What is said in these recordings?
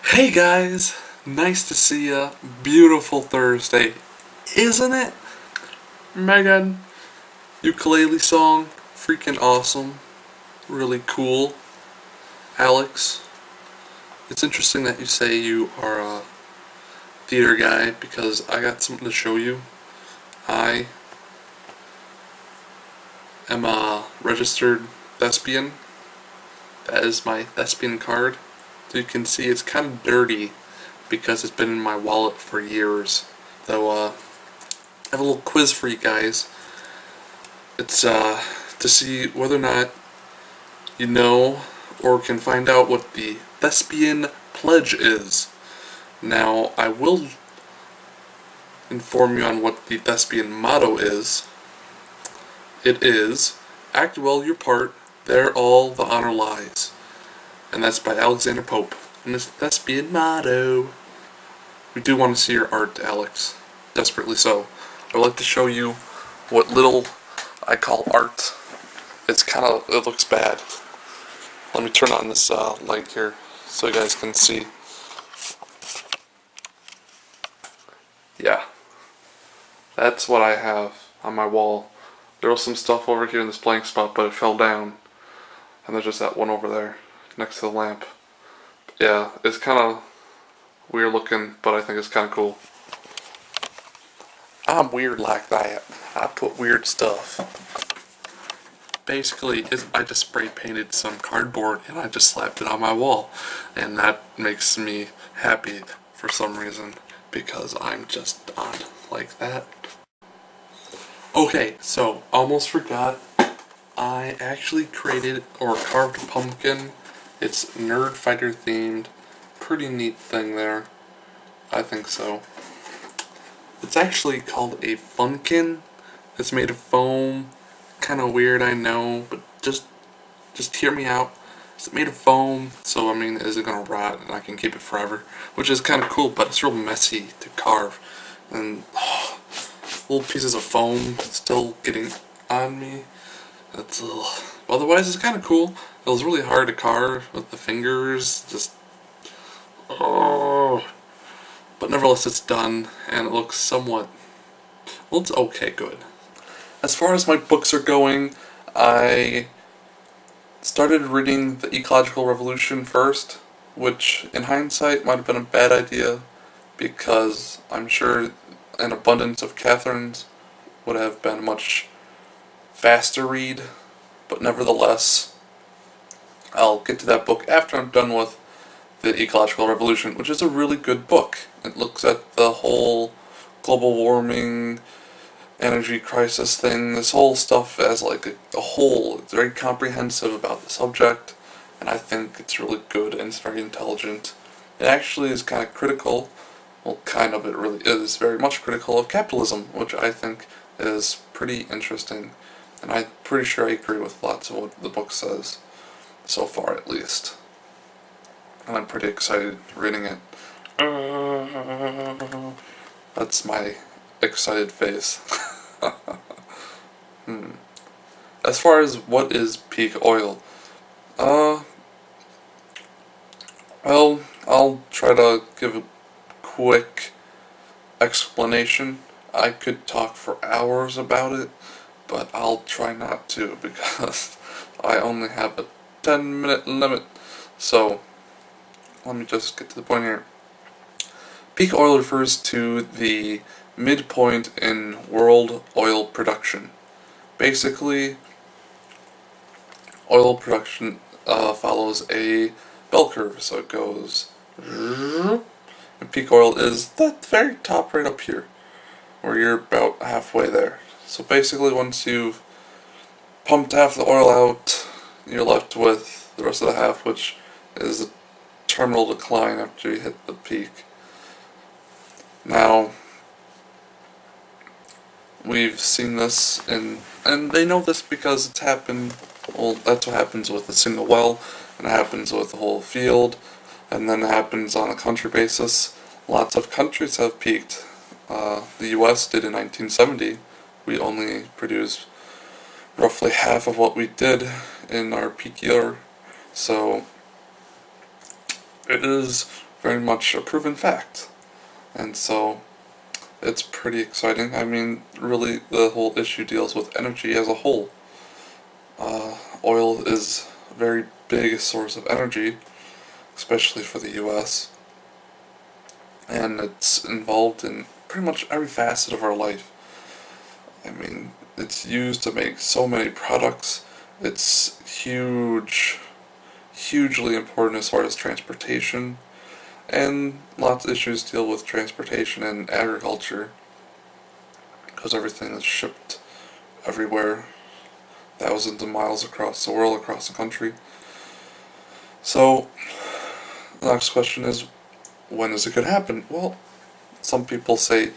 Hey guys, nice to see ya. Beautiful Thursday, isn't it? Megan, ukulele song, freaking awesome, really cool. Alex, it's interesting that you say you are a theater guy because I got something to show you. I am a registered thespian. That is my thespian card. So you can see it's kind of dirty because it's been in my wallet for years. Though, I have a little quiz for you guys. It's to see whether or not you know or can find out what the thespian pledge is. Now, I will inform you on what the thespian motto is. It is, act well your part, there all the honor lies. And that's by Alexander Pope. And this thespian motto. We do want to see your art, Alex. Desperately so. I would like to show you what little I call art. It looks bad. Let me turn on this light here so you guys can see. Yeah. That's what I have on my wall. There was some stuff over here in this blank spot, but it fell down. And there's just that one over there, next to the lamp. Yeah, it's kind of weird looking, but I think it's kind of cool. I'm weird like that. I put weird stuff. Basically, I just spray painted some cardboard and I just slapped it on my wall. And that makes me happy for some reason, because I'm just odd like that. Okay, so almost forgot. I actually created or carved a pumpkin. It's Nerd Fighter themed. Pretty neat thing there. I think so. It's actually called a funkin. It's made of foam. Kind of weird, I know, but just hear me out. It's made of foam, so I mean, is it gonna rot and I can keep it forever? Which is kind of cool, but it's real messy to carve, and little pieces of foam still getting on me. That's a little. Otherwise, it's kind of cool. It was really hard to carve with the fingers. But nevertheless, it's done, and it looks somewhat. Well, it's okay, good. As far as my books are going, I started reading The Ecological Revolution first, which in hindsight might have been a bad idea because I'm sure an abundance of Catherine's would have been a much faster read, but nevertheless, I'll get to that book after I'm done with The Ecological Revolution, which is a really good book. It looks at the whole global warming, energy crisis thing, this whole stuff as like a whole. It's very comprehensive about the subject, and I think it's really good and it's very intelligent. It actually is kind of critical, well, kind of, it really is very much critical of capitalism, which I think is pretty interesting, and I'm pretty sure I agree with lots of what the book says, so far at least. And I'm pretty excited reading it. That's my excited face. As far as what is peak oil, well, I'll try to give a quick explanation. I could talk for hours about it, but I'll try not to because I only have a 10-minute limit. So, let me just get to the point here. Peak oil refers to the midpoint in world oil production. Basically, oil production follows a bell curve, so it goes, and peak oil is that very top right up here, where you're about halfway there. So basically, once you've pumped half the oil out, you're left with the rest of the half, which is the terminal decline after you hit the peak. Now, we've seen this, and they know this because it's happened. Well, that's what happens with a single well, and it happens with the whole field, and then it happens on a country basis. Lots of countries have peaked. The U.S. did in 1970. We only produced roughly half of what we did in our peak year, so it is very much a proven fact. And so it's pretty exciting. I mean, really, the whole issue deals with energy as a whole. Oil is a very big source of energy, especially for the US, and it's involved in pretty much every facet of our life. I mean, it's used to make so many products. It's hugely important as far as transportation, and lots of issues deal with transportation and agriculture, because everything is shipped everywhere, thousands of miles across the world, across the country. So, the next question is, when is it going to happen? Well, some people say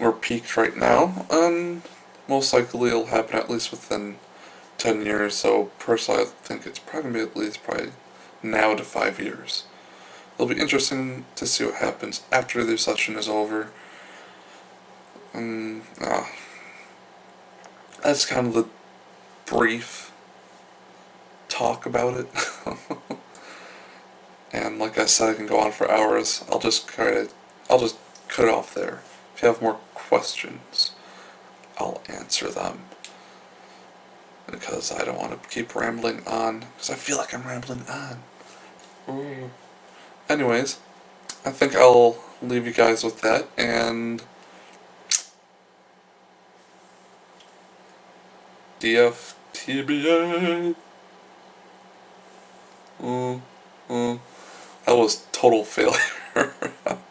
we're peaked right now, and most likely it'll happen at least within 10 years, so personally I think it's probably going to be at least probably now to 5 years. It'll be interesting to see what happens after the recession is over. And that's kind of the brief talk about it. And like I said, I can go on for hours. I'll just cut it off there. If you have more questions, I'll answer them, because I don't want to keep rambling on, because I feel like I'm rambling on. Anyways, I think I'll leave you guys with that, and DFTBA. That was total failure.